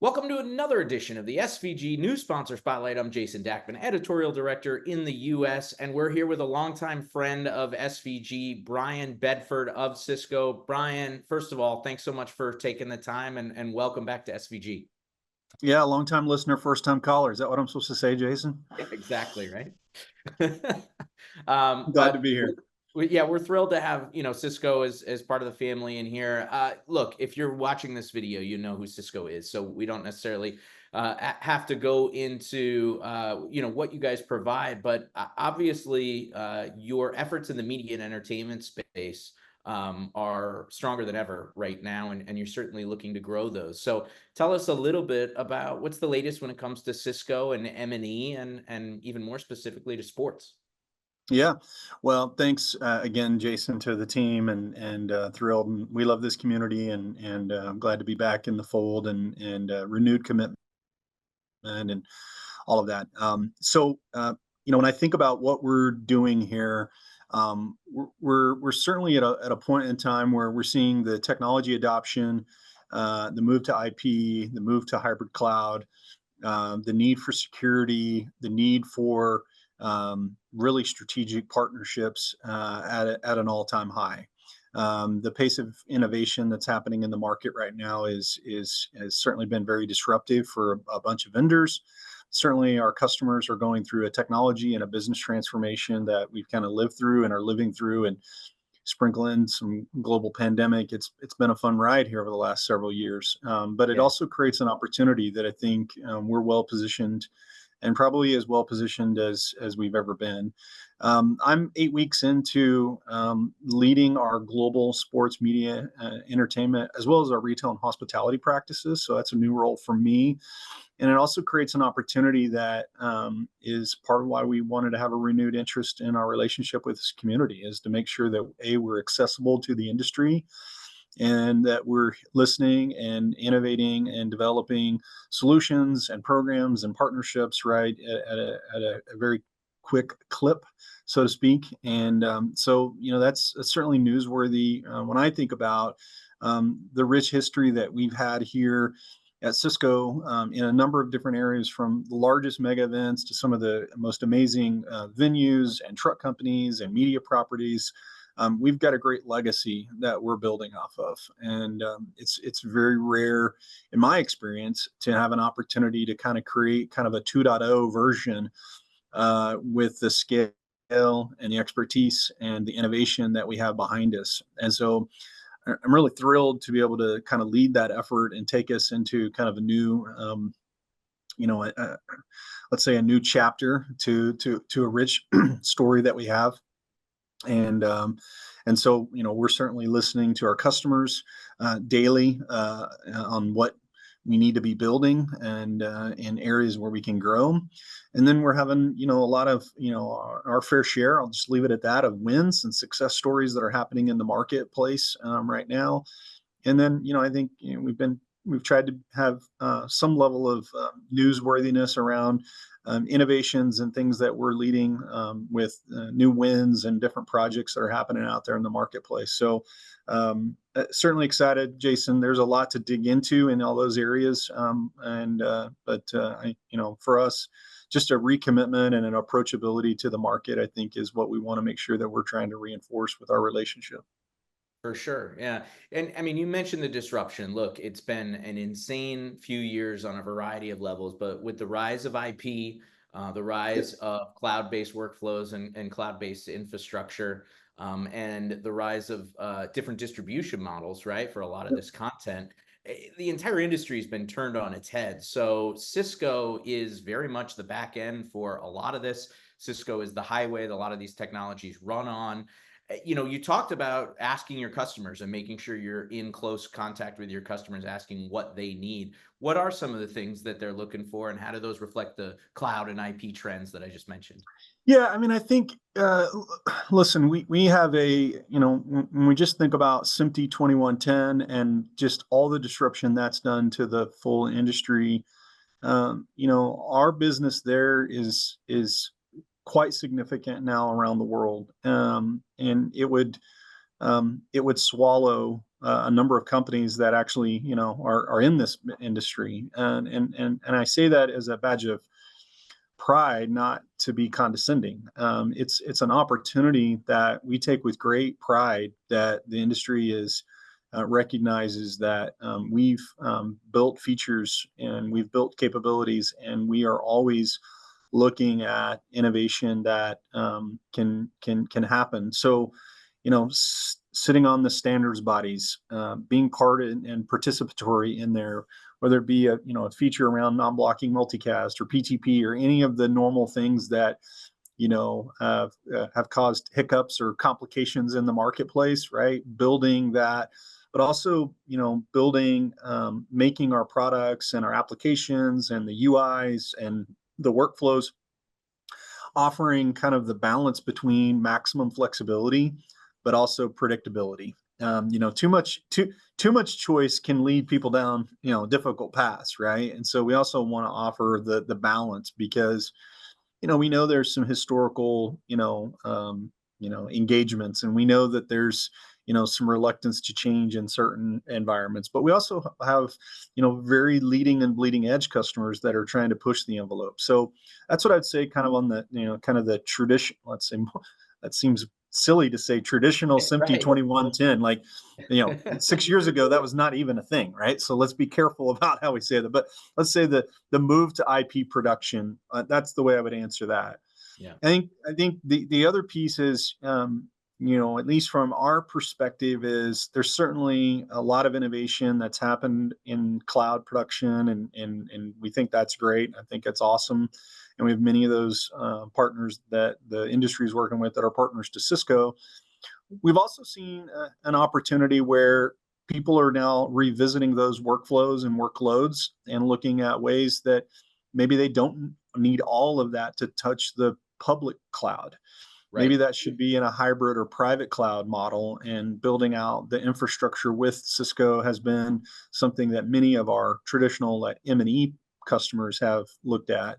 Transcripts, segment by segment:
Welcome to another edition of the SVG News Sponsor Spotlight. I'm Jason Dackman, Editorial Director in the U.S., and we're here with a longtime friend of SVG, Bryan Bedford of Cisco. Bryan, first of all, thanks so much for taking the time and welcome back to SVG. Yeah, long-time listener, first-time caller. Is that what I'm supposed to say, Jason? Yeah, exactly, right? Glad to But be here. yeah, we're thrilled to have Cisco as part of the family in here. Look, if you're watching this video, you know who Cisco is, so we don't necessarily have to go into what you guys provide, but obviously your efforts in the media and entertainment space are stronger than ever right now, and you're certainly looking to grow those. So tell us a little bit about what's the latest when it comes to Cisco and M&E, and even more specifically to sports. Yeah. Well, thanks again, Jason, to the team, and thrilled. And we love this community, and I'm glad to be back in the fold and renewed commitment and all of that. When I think about what we're doing here, we're certainly at a point in time where we're seeing the technology adoption, the move to IP, the move to hybrid cloud, the need for security, the need for really strategic partnerships at an all-time high. The pace of innovation that's happening in the market right now has certainly been very disruptive for a bunch of vendors. Certainly, our customers are going through a technology and a business transformation that we've kind of lived through and are living through, and sprinkle in some global pandemic. It's been a fun ride here over the last several years, but it Yeah. also creates an opportunity that I think we're well positioned, and probably as well positioned as we've ever been. I'm 8 weeks into leading our global sports media, entertainment, as well as our retail and hospitality practices. So that's a new role for me, and it also creates an opportunity that is part of why we wanted to have a renewed interest in our relationship with this community, is to make sure that we're accessible to the industry, and that we're listening and innovating and developing solutions and programs and partnerships, right, at a very quick clip, so to speak. And that's certainly newsworthy when I think about the rich history that we've had here at Cisco, in a number of different areas, from the largest mega events to some of the most amazing venues and truck companies and media properties. We've got a great legacy that we're building off of, and it's very rare, in my experience, to have an opportunity to kind of create kind of a 2.0 version with the scale and the expertise and the innovation that we have behind us. And so I'm really thrilled to be able to kind of lead that effort and take us into kind of a new, you know, let's say a new chapter to a rich story that we have. And so we're certainly listening to our customers daily on what we need to be building, and in areas where we can grow. And then we're having a lot of our fair share, I'll just leave it at that, of wins and success stories that are happening in the marketplace right now. And then I think we've tried to have some level of newsworthiness around innovations and things that we're leading with new wins and different projects that are happening out there in the marketplace. So certainly excited, Jason. There's a lot to dig into in all those areas, for us, just a recommitment and an approachability to the market, I think, is what we want to make sure that we're trying to reinforce with our relationship. For sure. Yeah. And I mean, you mentioned the disruption. Look, it's been an insane few years on a variety of levels, but with the rise of IP, the rise of cloud-based workflows and cloud-based infrastructure, and the rise of different distribution models, right, for a lot of this content, the entire industry has been turned on its head. So Cisco is very much the back end for a lot of this. Cisco is the highway that a lot of these technologies run on. You talked about asking your customers and making sure you're in close contact with your customers, asking what they need. What are some of the things that they're looking for, and how do those reflect the cloud and IP trends that I just mentioned? Yeah, I mean, I think, listen, we have when we just think about SMPTE 2110 and just all the disruption that's done to the full industry, our business there is quite significant now around the world. And it would it would swallow a number of companies that actually, are in this industry. And I say that as a badge of pride, not to be condescending. It's an opportunity that we take with great pride, that the industry is recognizes that we've built features and we've built capabilities, and we are always looking at innovation that can happen. So, sitting on the standards bodies, being part and participatory in there, whether it be a feature around non-blocking multicast or PTP or any of the normal things that have caused hiccups or complications in the marketplace, right? Building that, but also building, making our products and our applications and the UIs and the workflows, offering kind of the balance between maximum flexibility but also predictability. Too much choice can lead people down difficult paths, right? And so we also want to offer the balance, because we know there's some historical engagements, and we know that there's some reluctance to change in certain environments, but we also have very leading and bleeding edge customers that are trying to push the envelope. So that's what I'd say, kind of on the kind of the tradition, let's say. That seems silly to say traditional SMPTE Right. 2110, like 6 years ago that was not even a thing, right? So let's be careful about how we say that, but let's say the move to IP production, that's the way I would answer that. Yeah. I think the other piece is, at least from our perspective, is there's certainly a lot of innovation that's happened in cloud production, and we think that's great. I think it's awesome. And we have many of those partners that the industry is working with that are partners to Cisco. We've also seen an opportunity where people are now revisiting those workflows and workloads and looking at ways that maybe they don't need all of that to touch the public cloud. Right. Maybe that should be in a hybrid or private cloud model, and building out the infrastructure with Cisco has been something that many of our traditional M&E customers have looked at.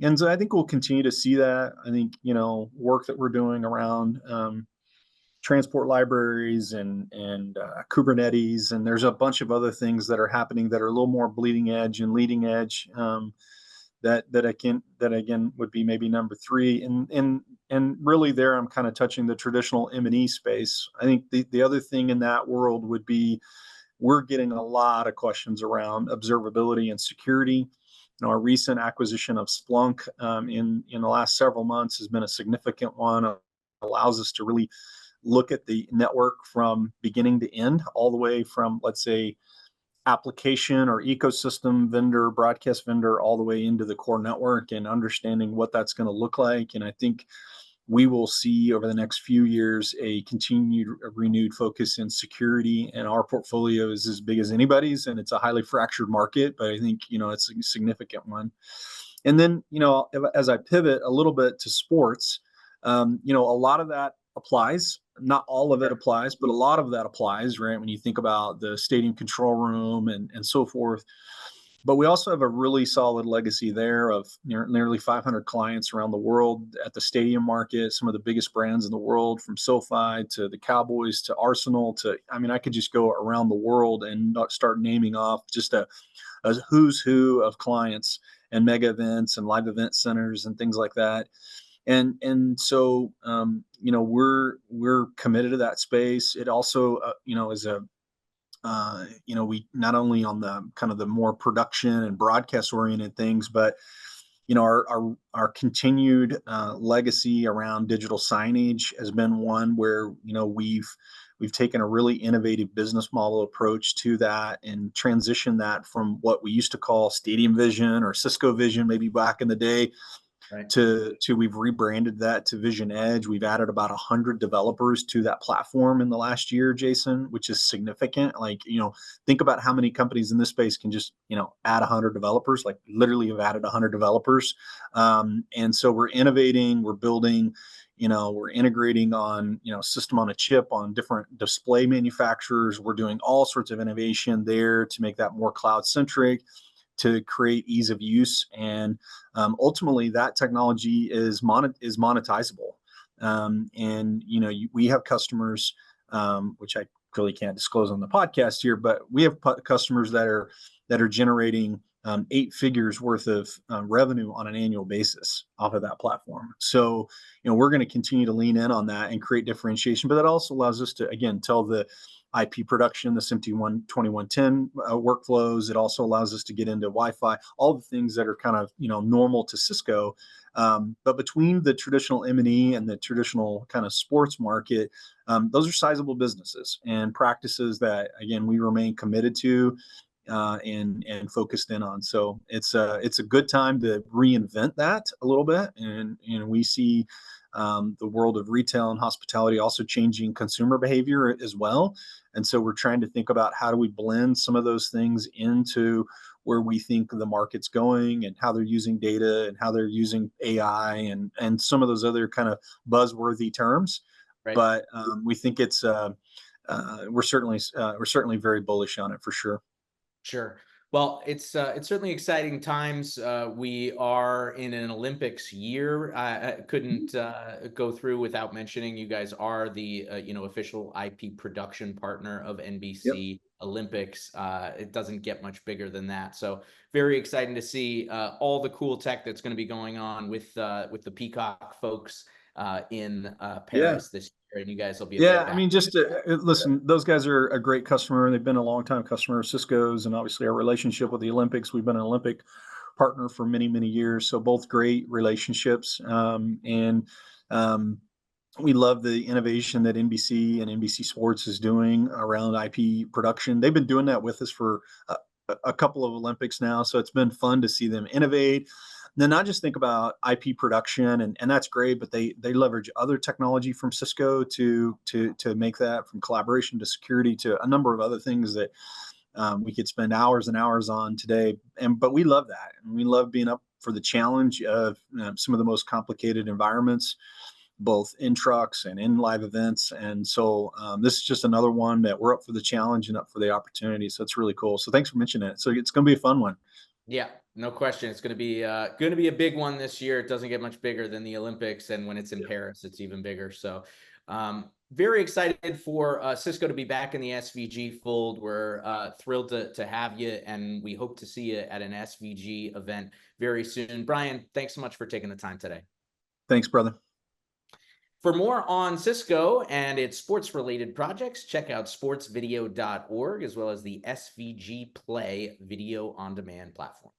And so I think we'll continue to see that. I think, work that we're doing around transport libraries and Kubernetes, and there's a bunch of other things that are happening that are a little more bleeding edge and leading edge, that again would be maybe number three. And really there I'm kind of touching the traditional M&E space. I think the other thing in that world would be, we're getting a lot of questions around observability and security. Our recent acquisition of Splunk in the last several months has been a significant one. It allows us to really look at the network from beginning to end, all the way from, let's say, application or ecosystem vendor, broadcast vendor, all the way into the core network, and understanding what that's going to look like. And I think we will see over the next few years a continued renewed focus in security, and our portfolio is as big as anybody's, and it's a highly fractured market, but I think it's a significant one. And then as I pivot a little bit to sports, a lot of that applies. Not all of it applies, but a lot of that applies, right? When you think about the stadium control room and so forth. But we also have a really solid legacy there of nearly 500 clients around the world at the stadium market, some of the biggest brands in the world, from SoFi to the Cowboys to Arsenal to, I could just go around the world and start naming off just a who's who of clients and mega events and live event centers and things like that. And so, we're committed to that space. It also, is a, we not only on the kind of the more production and broadcast oriented things, but our continued legacy around digital signage has been one where we've taken a really innovative business model approach to that, and transitioned that from what we used to call Stadium Vision or Cisco Vision maybe back in the day. Right. To we've rebranded that to Vision Edge. We've added about 100 developers to that platform in the last year, Jason, which is significant. Like, think about how many companies in this space can just, add 100 developers, like literally have added 100 developers. And so we're innovating, we're building, we're integrating on, system on a chip on different display manufacturers. We're doing all sorts of innovation there to make that more cloud centric, to create ease of use, and ultimately that technology is monetizable. And we have customers which I really can't disclose on the podcast here, but we have customers that are generating 8 figures worth of revenue on an annual basis off of that platform. So, we're going to continue to lean in on that and create differentiation, but that also allows us to, again, tell the IP production, the SMPTE 2110 workflows. It also allows us to get into Wi-Fi, all the things that are kind of, normal to Cisco. But between the traditional M&E and the traditional kind of sports market, those are sizable businesses and practices that, again, we remain committed to and focused in on. So it's a good time to reinvent that a little bit, and we see the world of retail and hospitality also changing consumer behavior as well. And so we're trying to think about how do we blend some of those things into where we think the market's going and how they're using data and how they're using AI and some of those other kind of buzzworthy terms. Right. But we think it's we're certainly very bullish on it for sure. Sure. Well, it's certainly exciting times. We are in an Olympics year. I couldn't go through without mentioning you guys are the official IP production partner of Yep. NBC Olympics. It doesn't get much bigger than that. So very exciting to see all the cool tech that's going to be going on with the Peacock folks in Yeah. Paris this year, and you guys will be a Yeah, big I back. mean, just to, listen, those guys are a great customer. They've been a long-time customer of Cisco's, and obviously our relationship with the Olympics. We've been an Olympic partner for many, many years. So both great relationships, and we love the innovation that NBC and NBC Sports is doing around IP production. They've been doing that with us for a couple of Olympics now, so it's been fun to see them innovate. Then not just think about IP production, and that's great, but they leverage other technology from Cisco to make that, from collaboration to security to a number of other things that we could spend hours and hours on today. But we love that, and we love being up for the challenge of some of the most complicated environments, both in trucks and in live events. And so this is just another one that we're up for the challenge and up for the opportunity. So it's really cool. So thanks for mentioning it. So it's going to be a fun one. Yeah, no question. It's going to be a big one this year. It doesn't get much bigger than the Olympics, and when it's in Paris, it's even bigger. So, very excited for Cisco to be back in the SVG fold. We're thrilled to have you, and we hope to see you at an SVG event very soon. Bryan, thanks so much for taking the time today. Thanks, brother. For more on Cisco and its sports-related projects, check out sportsvideo.org as well as the SVG Play video on demand platform.